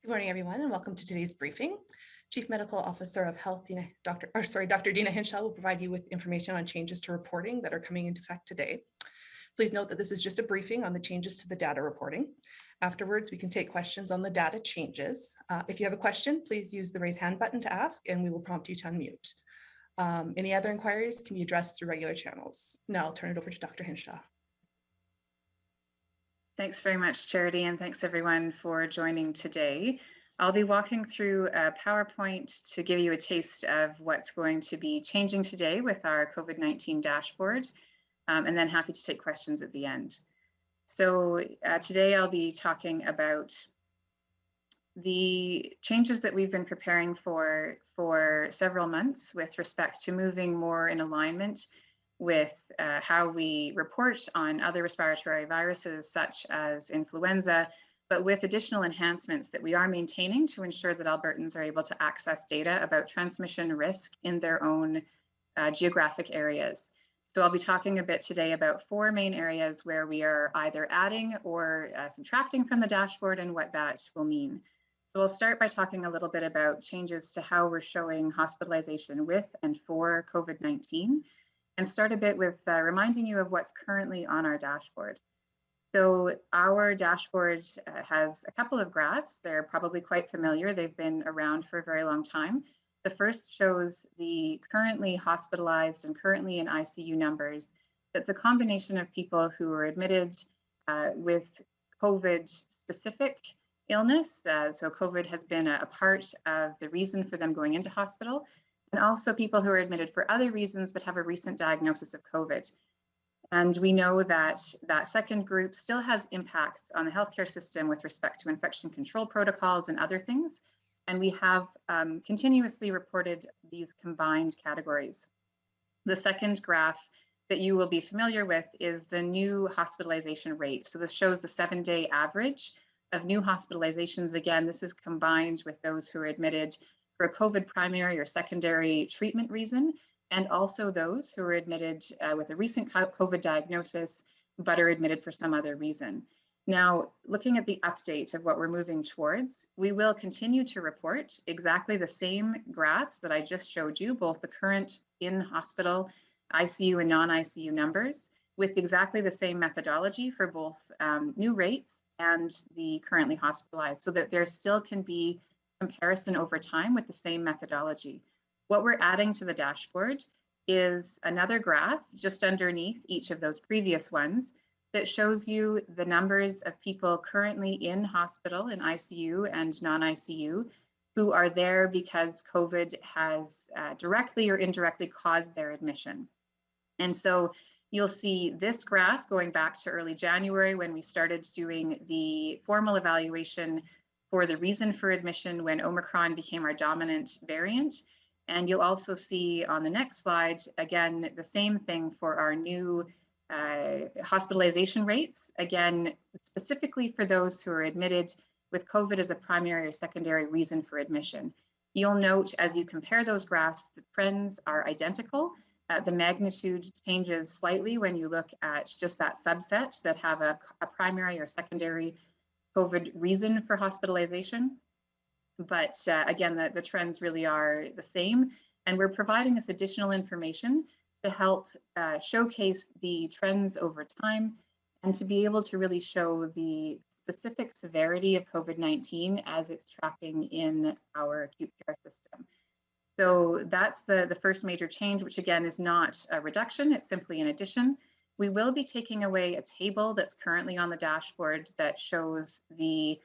Good morning, everyone, and welcome to today's briefing. Chief Medical Officer of Health, Dr. Deena Hinshaw will provide you with information on changes to reporting that are coming into effect today. Please note that this is just a briefing on the changes to the data reporting. Afterwards, we can take questions on the data changes. If you have a question, please use the raise hand button to ask, and we will prompt you to unmute. Any other inquiries can be addressed through regular channels. Now I'll turn it over to Dr. Hinshaw. Thanks very much, Charity, and thanks everyone for joining today. I'll be walking through a PowerPoint to give you a taste of what's going to be changing today with our COVID-19 dashboard, and then happy to take questions at the end. So today I'll be talking about the changes that we've been preparing for several months with respect to moving more in alignment with how we report on other respiratory viruses such as influenza, but with additional enhancements that we are maintaining to ensure that Albertans are able to access data about transmission risk in their own geographic areas. So I'll be talking a bit today about four main areas where we are either adding or subtracting from the dashboard and what that will mean. So I'll start by talking a little bit about changes to how we're showing hospitalization with and for COVID-19. And start a bit with reminding you of what's currently on our dashboard. So our dashboard has a couple of graphs. They're probably quite familiar. They've been around for a very long time. The first shows the currently hospitalized and currently in ICU numbers. That's a combination of people who are admitted with COVID-specific illness. So COVID has been a part of the reason for them going into hospital. And also people who are admitted for other reasons but have a recent diagnosis of COVID. And we know that that second group still has impacts on the healthcare system with respect to infection control protocols and other things. And we have continuously reported these combined categories. The second graph that you will be familiar with is the new hospitalization rate. So this shows the 7-day average of new hospitalizations. Again, this is combined with those who are admitted for a COVID primary or secondary treatment reason, and also those who are admitted with a recent COVID diagnosis, but are admitted for some other reason. Now, looking at the update of what we're moving towards, we will continue to report exactly the same graphs that I just showed you, both the current in-hospital, ICU and non-ICU numbers, with exactly the same methodology for both new rates and the currently hospitalized, so that there still can be comparison over time with the same methodology. What we're adding to the dashboard is another graph just underneath each of those previous ones that shows you the numbers of people currently in hospital, in ICU and non-ICU, who are there because COVID has directly or indirectly caused their admission. And so you'll see this graph going back to early January when we started doing the formal evaluation for the reason for admission when Omicron became our dominant variant. And you'll also see on the next slide, again, the same thing for our new hospitalization rates, again, specifically for those who are admitted with COVID as a primary or secondary reason for admission. You'll note as you compare those graphs, the trends are identical. The magnitude changes slightly when you look at just that subset that have a primary or secondary COVID reason for hospitalization. But again, the trends really are the same. And we're providing this additional information to help showcase the trends over time and to be able to really show the specific severity of COVID-19 as it's tracking in our acute care system. So that's the first major change, which again is not a reduction, it's simply an addition. We will be taking away a table that's currently on the dashboard that shows the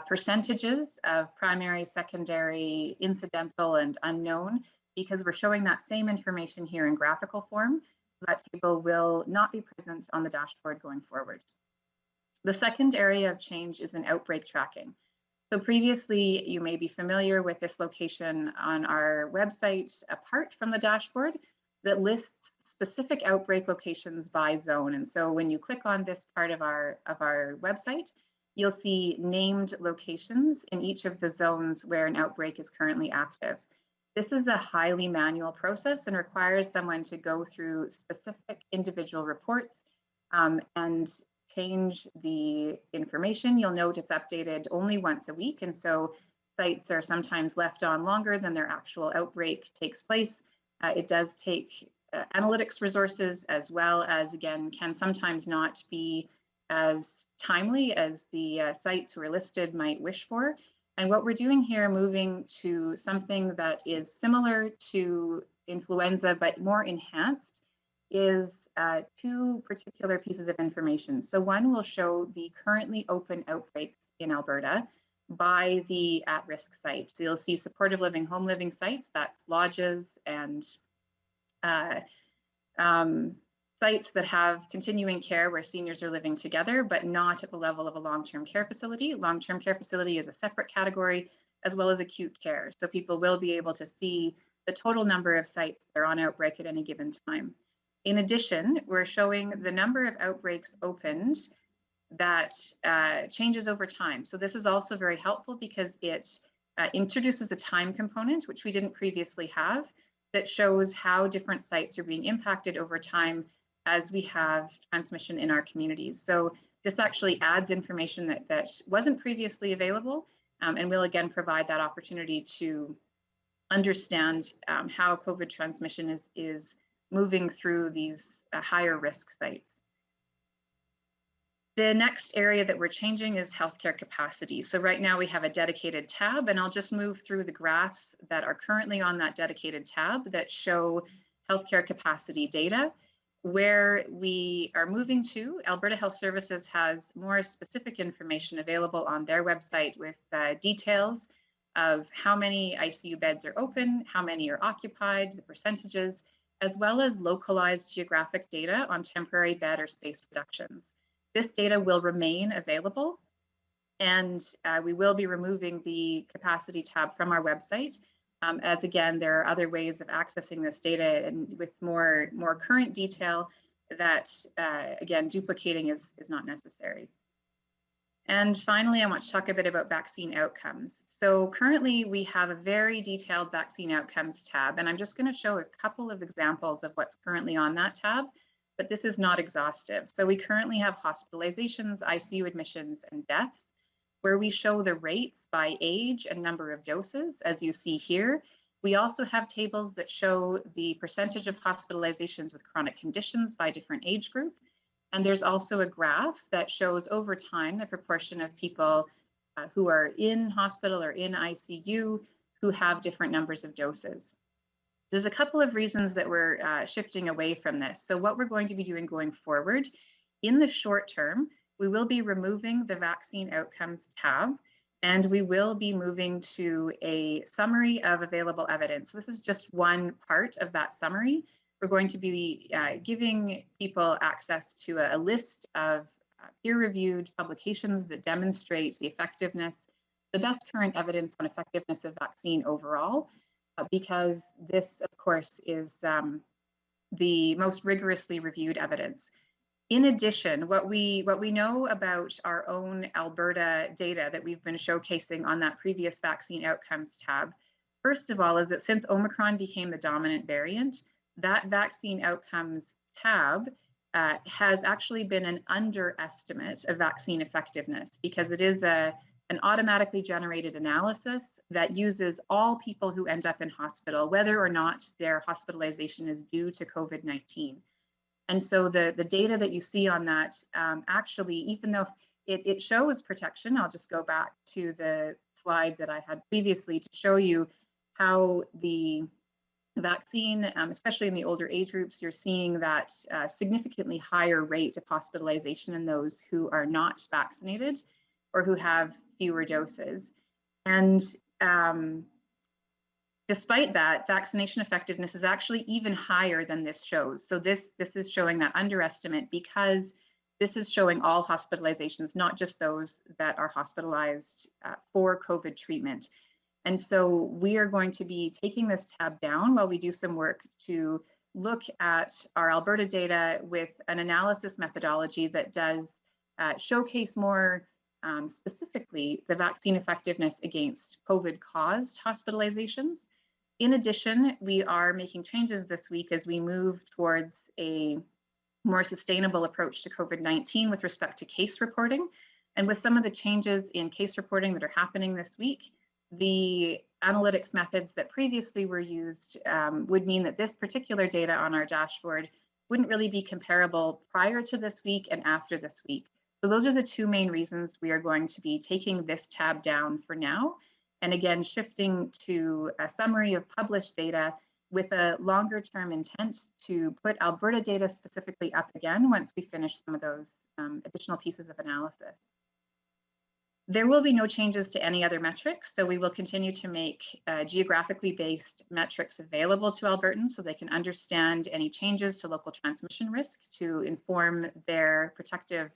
percentages of primary, secondary, incidental, and unknown, because we're showing that same information here in graphical form. So that table will not be present on the dashboard going forward. The second area of change is in outbreak tracking. So previously, you may be familiar with this location on our website apart from the dashboard that lists specific outbreak locations by zone. And so when you click on this part of our website, you'll see named locations in each of the zones where an outbreak is currently active. This is a highly manual process and requires someone to go through specific individual reports and change the information. You'll note it's updated only once a week, and so sites are sometimes left on longer than their actual outbreak takes place. It does take analytics resources, as well as, again, can sometimes not be as timely as the sites who are listed might wish for. And what we're doing here, moving to something that is similar to influenza but more enhanced, is two particular pieces of information. So one will show the currently open outbreaks in Alberta by the at-risk site. So you'll see supportive living, home living sites, that's lodges and sites that have continuing care where seniors are living together, but not at the level of a long-term care facility. Long-term care facility is a separate category, as well as acute care. So people will be able to see the total number of sites that are on outbreak at any given time. In addition, we're showing the number of outbreaks opened that changes over time. So this is also very helpful because it introduces a time component, which we didn't previously have, that shows how different sites are being impacted over time as we have transmission in our communities. So this actually adds information that wasn't previously available, and will again provide that opportunity to understand how COVID transmission is moving through these higher risk sites. The next area that we're changing is healthcare capacity. So right now we have a dedicated tab, and I'll just move through the graphs that are currently on that dedicated tab that show healthcare capacity data. Where we are moving to, Alberta Health Services has more specific information available on their website with details of how many ICU beds are open, how many are occupied, the percentages, as well as localized geographic data on temporary bed or space reductions. This data will remain available, and we will be removing the capacity tab from our website, as again, there are other ways of accessing this data and with more current detail that, again, duplicating is not necessary. And finally, I want to talk a bit about vaccine outcomes. So currently we have a very detailed vaccine outcomes tab, and I'm just going to show a couple of examples of what's currently on that tab, but this is not exhaustive. So we currently have hospitalizations, ICU admissions, and deaths, where we show the rates by age and number of doses, as you see here. We also have tables that show the percentage of hospitalizations with chronic conditions by different age group. And there's also a graph that shows over time the proportion of people who are in hospital or in ICU who have different numbers of doses. There's a couple of reasons that we're shifting away from this. So what we're going to be doing going forward, in the short term, we will be removing the vaccine outcomes tab, and we will be moving to a summary of available evidence. So this is just one part of that summary. We're going to be giving people access to a list of peer-reviewed publications that demonstrate the effectiveness, the best current evidence on effectiveness of vaccine overall, because this, of course, is the most rigorously reviewed evidence. In addition, what we know about our own Alberta data that we've been showcasing on that previous vaccine outcomes tab, first of all, is that since Omicron became the dominant variant, that vaccine outcomes tab has actually been an underestimate of vaccine effectiveness, because it is an automatically generated analysis that uses all people who end up in hospital, whether or not their hospitalization is due to COVID-19. And so the data that you see on that, actually, even though it shows protection, I'll just go back to the slide that I had previously to show you how the vaccine, especially in the older age groups, you're seeing that significantly higher rate of hospitalization in those who are not vaccinated or who have fewer doses. And despite that, vaccination effectiveness is actually even higher than this shows. So this is showing that underestimate, because this is showing all hospitalizations, not just those that are hospitalized for COVID treatment. And so we are going to be taking this tab down while we do some work to look at our Alberta data with an analysis methodology that does showcase more specifically the vaccine effectiveness against COVID-caused hospitalizations. In addition, we are making changes this week as we move towards a more sustainable approach to COVID-19 with respect to case reporting. And with some of the changes in case reporting that are happening this week, the analytics methods that previously were used would mean that this particular data on our dashboard wouldn't really be comparable prior to this week and after this week. So those are the two main reasons we are going to be taking this tab down for now. And again, shifting to a summary of published data with a longer term intent to put Alberta data specifically up again once we finish some of those additional pieces of analysis. There will be no changes to any other metrics, so we will continue to make geographically based metrics available to Albertans so they can understand any changes to local transmission risk to inform their protective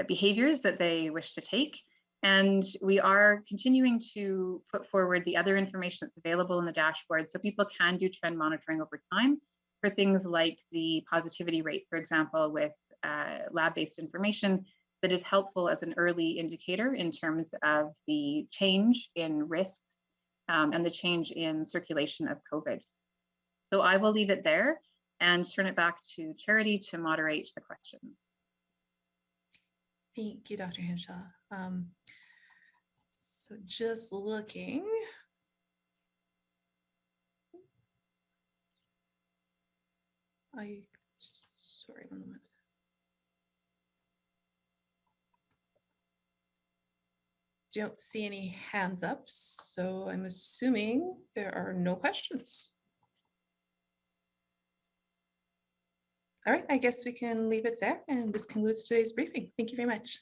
behaviors that they wish to take. And we are continuing to put forward the other information that's available in the dashboard so people can do trend monitoring over time for things like the positivity rate, for example, with lab-based information that is helpful as an early indicator in terms of the change in risks and the change in circulation of COVID. So I will leave it there and turn it back to Charity to moderate the questions. Thank you, Dr. Hinshaw. So just looking. Sorry, 1 moment. Don't see any hands up, so I'm assuming there are no questions. All right, I guess we can leave it there, and this concludes today's briefing. Thank you very much.